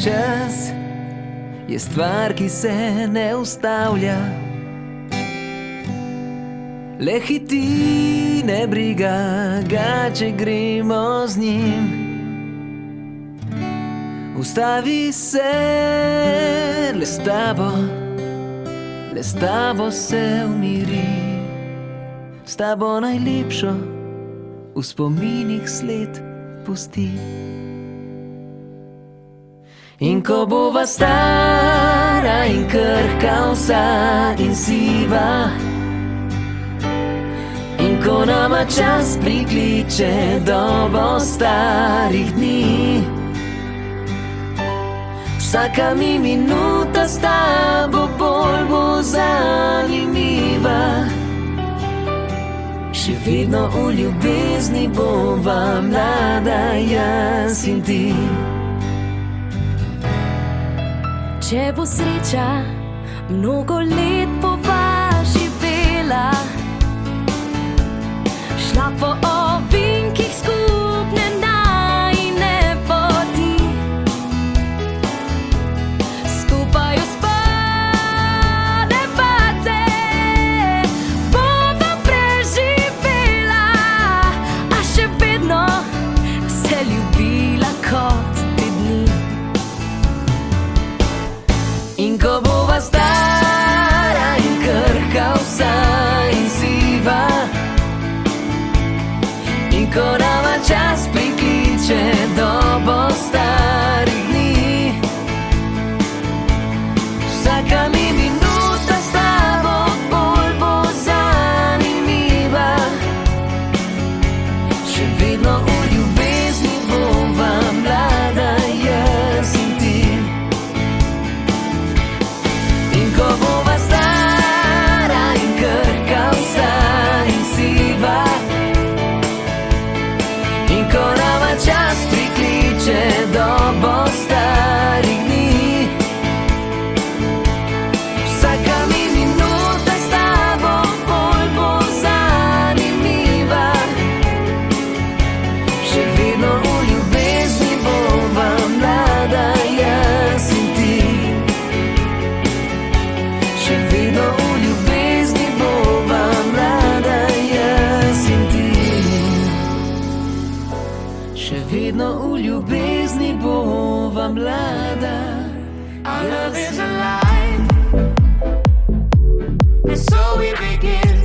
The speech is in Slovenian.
Čas je stvar, ki se ne ustavlja. Le hiti, ne briga ga, če gremo z njim. Ustavi se, le s tabo se umiri. S tabo najlepšo v spominih sled pusti. In ko bova stara in krhka vsa in siva, in ko nama čas prikliče dobo starih dni, vsaka mi minuta s tabo bolj bo zanimiva. Še vedno v ljubezni bova mlada jaz in ti. Če bo sreča mnogo let bova živela, šla po ovinkih skupne najine poti, skupaj uspane pace bova preživela, a še vedno se ljubila kot te dni. In ko bova stara in krhka vsa in siva, in ko nama čas prikliče dobo starih dni, vsaka mi minuta s tabo bolj bo zanimiva. Še vedno v ljubezni bova mlada jaz in ti. Ko bova stara in krhka vsa in siva, in ko nama čas prikliče dobo starih dni, vsaka mi minuta s tabo bolj bo zanimiva. Še vedno v ljubezni bova mlada jaz in ti. Še vedno v ljubezni bova mlada jaz in ti. Še vedno v ljubezni bova mlada Our love jaz is in ti. alive, and so we begin.